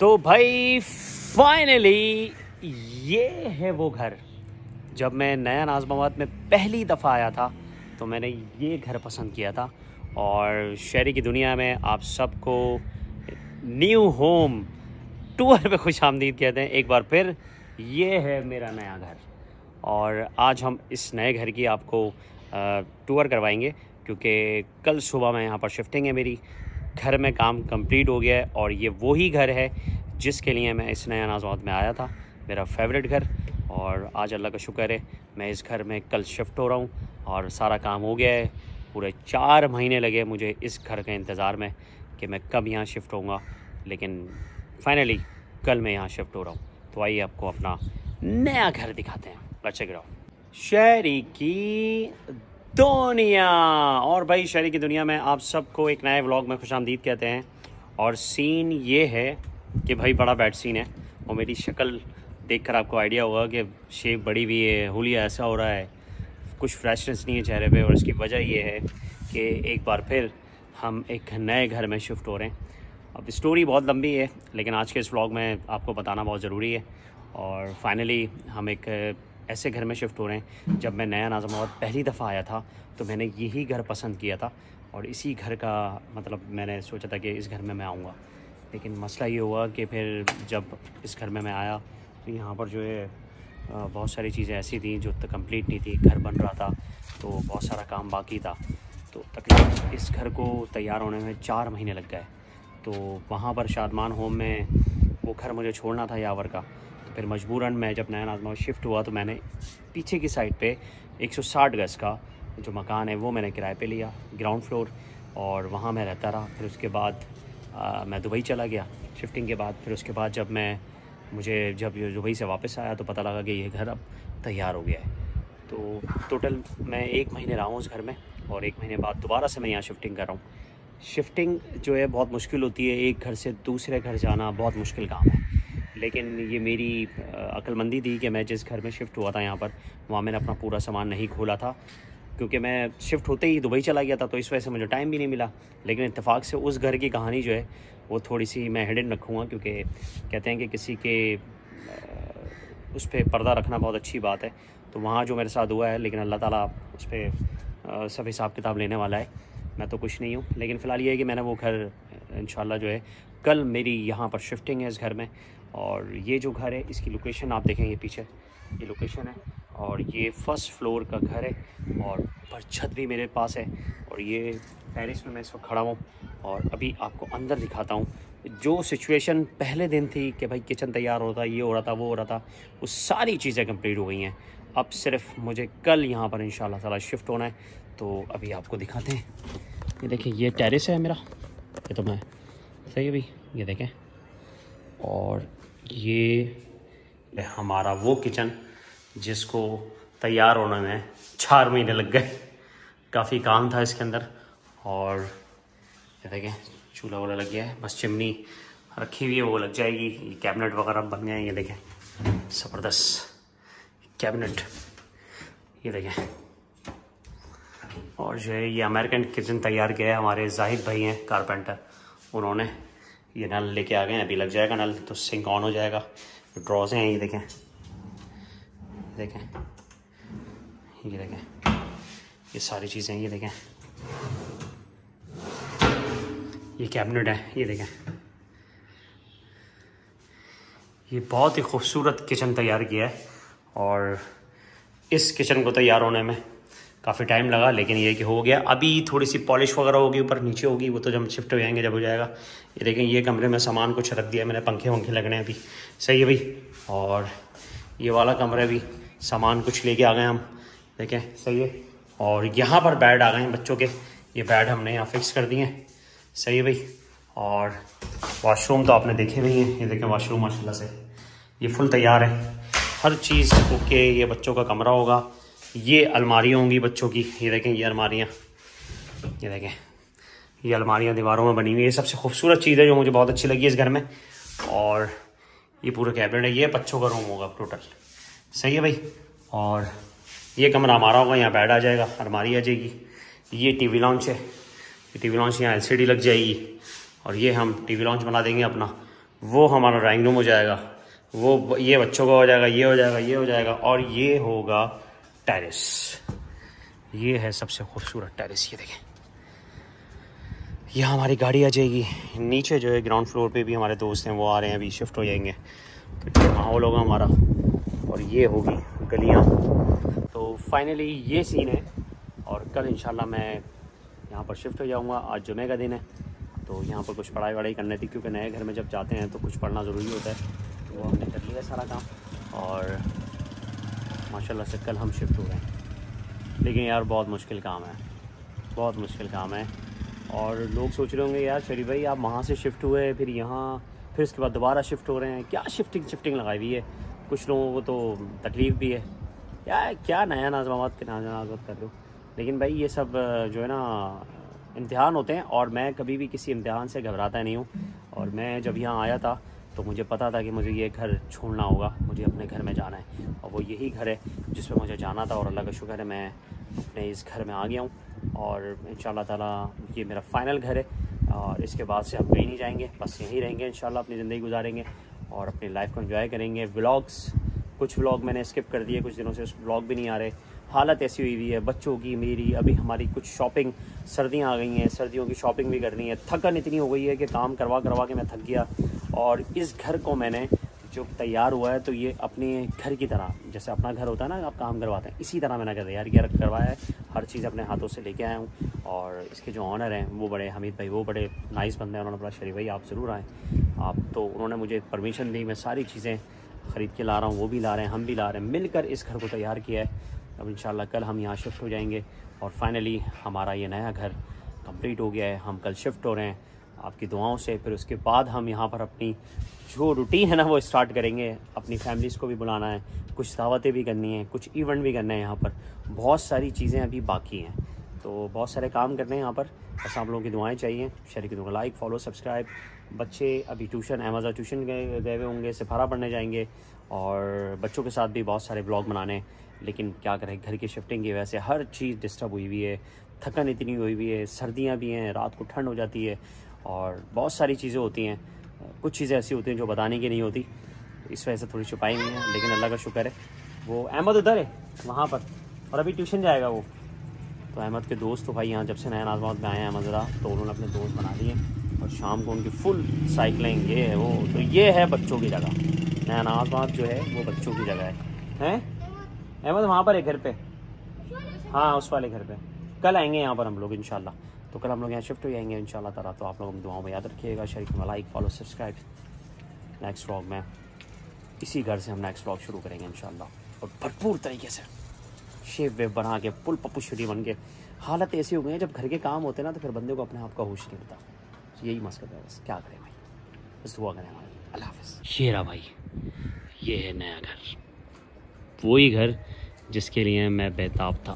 तो भाई फाइनली ये है वो घर। जब मैं नया नाज़िमाबाद में पहली दफ़ा आया था तो मैंने ये घर पसंद किया था और शहरी की दुनिया में आप सबको न्यू होम टूर पे खुशामदीद कहते हैं। एक बार फिर ये है मेरा नया घर और आज हम इस नए घर की आपको टूर करवाएंगे क्योंकि कल सुबह मैं यहाँ पर शिफ्टिंग है मेरी। घर में काम कंप्लीट हो गया है और ये वही घर है जिसके लिए मैं इस नया नाज़िमाबाद में आया था, मेरा फेवरेट घर। और आज अल्लाह का शुक्र है मैं इस घर में कल शिफ्ट हो रहा हूँ और सारा काम हो गया है। पूरे 4 महीने लगे मुझे इस घर के इंतज़ार में कि मैं कब यहाँ शिफ्ट होऊंगा, लेकिन फाइनली कल मैं यहाँ शिफ्ट हो रहा हूँ। तो आइए आपको अपना नया घर दिखाते हैं। Let's check it out. शहरी की दुनिया। और भाई शहरी की दुनिया में आप सबको एक नए व्लॉग में खुशामदीद कहते हैं। और सीन ये है कि भाई बड़ा बैड सीन है और मेरी शक्ल देखकर आपको आइडिया होगा कि शेप बड़ी भी है, हुलिया ऐसा हो रहा है, कुछ फ्रेशनेस नहीं है चेहरे पे। और इसकी वजह ये है कि एक बार फिर हम एक नए घर में शिफ्ट हो रहे हैं। अब स्टोरी बहुत लंबी है लेकिन आज के इस व्लॉग में आपको बताना बहुत ज़रूरी है। और फाइनली हम एक ऐसे घर में शिफ्ट हो रहे हैं। जब मैं नया नाज़िमाबाद पहली दफ़ा आया था तो मैंने यही घर पसंद किया था और इसी घर का मतलब मैंने सोचा था कि इस घर में मैं आऊँगा। लेकिन मसला ये हुआ कि फिर जब इस घर में मैं आया तो यहाँ पर जो है बहुत सारी चीज़ें ऐसी थी जो कंप्लीट नहीं थी। घर बन रहा था तो बहुत सारा काम बाकी था। तो तकरीबन इस घर को तैयार होने में 4 महीने लग गए। तो वहाँ पर शादमान होम में वो घर मुझे छोड़ना था यावर का। तो फिर मजबूरन मैं जब नया नाज़िमाबाद शिफ्ट हुआ तो मैंने पीछे की साइड पे 160 गज़ का जो मकान है वो मैंने किराए पे लिया, ग्राउंड फ्लोर, और वहाँ मैं रहता रहा। फिर उसके बाद मैं दुबई चला गया शिफ्टिंग के बाद। फिर उसके बाद जब दुबई से वापस आया तो पता लगा कि ये घर अब तैयार हो गया है। तो टोटल मैं 1 महीने रहा हूँ उस घर में और 1 महीने बाद दोबारा से मैं यहाँ शिफ्टिंग कर रहा हूँ। शिफ्टिंग जो है बहुत मुश्किल होती है, एक घर से दूसरे घर जाना बहुत मुश्किल काम है। लेकिन ये मेरी अक्लमंदी थी कि मैं जिस घर में शिफ्ट हुआ था यहाँ पर वहाँ मैंने अपना पूरा सामान नहीं खोला था क्योंकि मैं शिफ्ट होते ही दुबई चला गया था। तो इस वजह से मुझे टाइम भी नहीं मिला। लेकिन इत्तेफाक से उस घर की कहानी जो है वो थोड़ी सी मैं हिडन रखूँगा क्योंकि कहते हैं कि किसी के उस पर पर्दा रखना बहुत अच्छी बात है। तो वहाँ जो मेरे साथ हुआ है, लेकिन अल्लाह ताला उस पर सब हिसाब किताब लेने वाला है। मैं तो कुछ नहीं हूँ। लेकिन फ़िलहाल ये है कि मैंने वो घर इंशाल्लाह जो है कल मेरी यहाँ पर शिफ्टिंग है इस घर में। और ये जो घर है इसकी लोकेशन आप देखें, ये पीछे ये लोकेशन है और ये फर्स्ट फ्लोर का घर है और ऊपर छत भी मेरे पास है। और ये टेरेस में मैं इस वक्त खड़ा हूँ और अभी आपको अंदर दिखाता हूँ। जो सिचुएशन पहले दिन थी कि भाई किचन तैयार हो रहा था, ये हो रहा था, वो हो रहा था, वो सारी चीज़ें कंप्लीट हो गई हैं। अब सिर्फ मुझे कल यहाँ पर इंशाल्लाह ताला शिफ्ट होना है। तो अभी आपको दिखाते हैं। ये देखिए ये टेरेस है मेरा, ये तो मैं सही है भाई, ये देखें। और ये हमारा वो किचन जिसको तैयार होने में 4 महीने लग गए। काफ़ी काम था इसके अंदर। और ये देखें चूल्हा वूल्हा लग गया है, बस चिमनी रखी हुई है वो लग जाएगी। ये कैबिनेट वगैरह बन गए हैं, ये देखें ज़बरदस्त कैबिनेट, ये देखें। और जो है ये अमेरिकन किचन तैयार किया है हमारे जाहिद भाई हैं कारपेंटर, उन्होंने ये नल लेके आ गए हैं। अभी लग जाएगा नल तो सिंक ऑन हो जाएगा। ड्रॉज हैं ये देखें, ये देखें ये सारी चीज़ें, ये देखें ये कैबिनेट है, ये देखें। ये बहुत ही खूबसूरत किचन तैयार किया है और इस किचन को तैयार होने में काफ़ी टाइम लगा, लेकिन ये कि हो गया। अभी थोड़ी सी पॉलिश वगैरह होगी, ऊपर नीचे होगी, वो तो जब शिफ्ट हो जाएंगे जब हो जाएगा। ये देखें ये कमरे में सामान कुछ रख दिया मैंने, पंखे वंखे लगने हैं अभी, सही है भाई। और ये वाला कमरे भी सामान कुछ लेके आ गए हम, देखें सही है। और यहाँ पर बेड आ गए हैं बच्चों के, ये बेड हमने यहाँ फिक्स कर दिए हैं, सही है भाई। और वाशरूम तो आपने देखे नहीं हैं, ये देखें वाशरूम माशाल्लाह से ये फुल तैयार है, हर चीज़ ओके। ये बच्चों का कमरा होगा, ये अलमारियाँ होंगी बच्चों की, ये देखें ये अलमारियाँ, ये देखें ये अलमारियाँ दीवारों में बनी हुई है। सबसे खूबसूरत चीज़ है जो मुझे बहुत अच्छी लगी इस घर में। और ये पूरा कैबिनेट है, ये बच्चों का रूम होगा टोटल, सही है भाई। और ये कमरा हमारा होगा, यहाँ बेड आ जाएगा, अलमारी आ जाएगी। ये टीवी लॉन्च है, ये टीवी लॉन्च यहाँ LCD लग जाएगी और ये हम टीवी लॉन्च बना देंगे अपना। वो हमारा ड्राइंग रूम हो जाएगा, वो ये बच्चों का हो जाएगा, ये हो जाएगा, ये हो जाएगा, और ये होगा टेरेस। ये है सबसे खूबसूरत टेरेस। ये देखें, यहाँ हमारी गाड़ी आ जाएगी। नीचे जो है ग्राउंड फ्लोर पे भी हमारे दोस्त हैं, वो आ रहे हैं, अभी शिफ्ट हो जाएंगे। तो ये माहौल होगा हमारा, और ये होगी गलियाँ। तो फाइनली ये सीन है, और कल इंशाल्लाह मैं यहाँ पर शिफ्ट हो जाऊँगा। आज जुमे का दिन है, तो यहाँ पर कुछ पढ़ाई वढ़ाई करनी थी, क्योंकि नए घर में जब जाते हैं तो कुछ पढ़ना ज़रूरी होता है। तो वो हमने कर लिया सारा काम, और माशाल्लाह से कल हम शिफ्ट हो गए। लेकिन यार बहुत मुश्किल काम है, बहुत मुश्किल काम है। और लोग सोच रहे होंगे यार शरीफ भाई आप वहाँ से शिफ्ट हुए फिर यहाँ, फिर उसके बाद दोबारा शिफ्ट हो रहे हैं, क्या शिफ्टिंग लगाई हुई है। कुछ लोगों को तो तकलीफ़ भी है यार, क्या नया नाज़मात के नाज़मात कर लो। लेकिन भाई ये सब जो है ना इम्तिहान होते हैं, और मैं कभी भी किसी इम्तिहान से घबराता नहीं हूँ। और मैं जब यहाँ आया था तो मुझे पता था कि मुझे ये घर छोड़ना होगा, मुझे अपने घर में जाना है, और वो यही घर है जिस पे मुझे जाना था। और अल्लाह का शुक्र है मैं अपने इस घर में आ गया हूँ, और इंशाल्लाह ताला ये मेरा फ़ाइनल घर है। और इसके बाद से हम कहीं नहीं जाएंगे, बस यहीं रहेंगे इंशाल्लाह, अपनी ज़िंदगी गुजारेंगे और अपनी लाइफ को एंजॉय करेंगे। व्लॉग्स, कुछ व्लॉग मैंने स्किप कर दिए, कुछ दिनों से व्लॉग भी नहीं आ रहे। हालत ऐसी हुई है बच्चों की, मेरी, अभी हमारी कुछ शॉपिंग, सर्दियाँ आ गई हैं, सर्दियों की शॉपिंग भी करनी है। थकन इतनी हो गई है कि काम करवा के मैं थक गया। और इस घर को मैंने जो तैयार हुआ है, तो ये अपने घर की तरह, जैसे अपना घर होता है ना, आप काम करवाते हैं, इसी तरह मैंने तैयार किया करवाया है। हर चीज़ अपने हाथों से लेके आया हूँ। और इसके जो ऑनर हैं वो बड़े, हमीद भाई, वो बड़े नाइस बंदे हैं। उन्होंने बोला शरीफ भाई आप ज़रूर आएँ आप, तो उन्होंने मुझे परमिशन दी। मैं सारी चीज़ें ख़रीद के ला रहा हूँ, वो भी ला रहे हैं, हम भी ला रहे हैं, मिलकर इस घर को तैयार किया है। अब इंशाल्लाह कल हम यहाँ शिफ्ट हो जाएंगे, और फाइनली हमारा ये नया घर कंप्लीट हो गया है। हम कल शिफ्ट हो रहे हैं आपकी दुआओं से। फिर उसके बाद हम यहाँ पर अपनी जो रूटीन है ना वो स्टार्ट करेंगे। अपनी फैमिलीज़ को भी बुलाना है, कुछ दावतें भी करनी है, कुछ इवेंट भी करना है। यहाँ पर बहुत सारी चीज़ें अभी बाकी हैं, तो बहुत सारे काम करने हैं यहाँ पर। बस आप लोगों की दुआएं चाहिए। शरीक को लाइक, फॉलो, सब्सक्राइब। बच्चे अभी ट्यूशन, अहमद ट्यूशन गए हुए होंगे, सिफारा पढ़ने जाएंगे, और बच्चों के साथ भी बहुत सारे व्लॉग बनाने। लेकिन क्या करें, घर की शिफ्टिंग की वजह से हर चीज़ डिस्टर्ब हुई हुई है, थकन इतनी हुई हुई है, सर्दियाँ भी हैं, रात को ठंड हो जाती है, और बहुत सारी चीज़ें होती हैं। कुछ चीज़ें ऐसी होती हैं जो बताने की नहीं होती, इस वजह से थोड़ी छुपाई हुई हैं। लेकिन अल्लाह का शुक्र है, वो अहमद उधर है वहाँ पर, और अभी ट्यूशन जाएगा वो। तो अहमद के दोस्त तो भाई यहाँ जब से नया नाज़मात में आए हैं अहमद, तो उन्होंने अपने दोस्त बना लिए, और शाम को उनकी फुल साइकिलिंग, ये है वो। तो ये है बच्चों की जगह, नया नाज़मात जो है वो बच्चों की जगह है। अहमद वहाँ पर है घर पे, हाँ उस वाले घर पे। कल आएंगे यहाँ पर हम लोग इंशाल्लाह। तो कल हम लोग यहाँ शिफ्ट हो जाएंगे इंशाल्लाह ताला। तो आप लोगों की दुआओं में याद रखिएगा। शरीक में like, follow, subscribe. Next vlog में इसी घर से हम नेक्स्ट व्लॉग शुरू करेंगे इंशाल्लाह, और भरपूर तरीके से शेप वेब बना के, फुल पप्पू शरी बन के। हालत ऐसी हो गई है, जब घर के काम होते हैं ना तो फिर बंदे को अपने आप का होश नहीं होता। यही मकसद है, बस क्या करें भाई, बस दुआ करें हमारी। अल्लाह हाफ़िज़। शेरा भाई, ये है नया घर, वही घर जिसके लिए मैं बेताब था।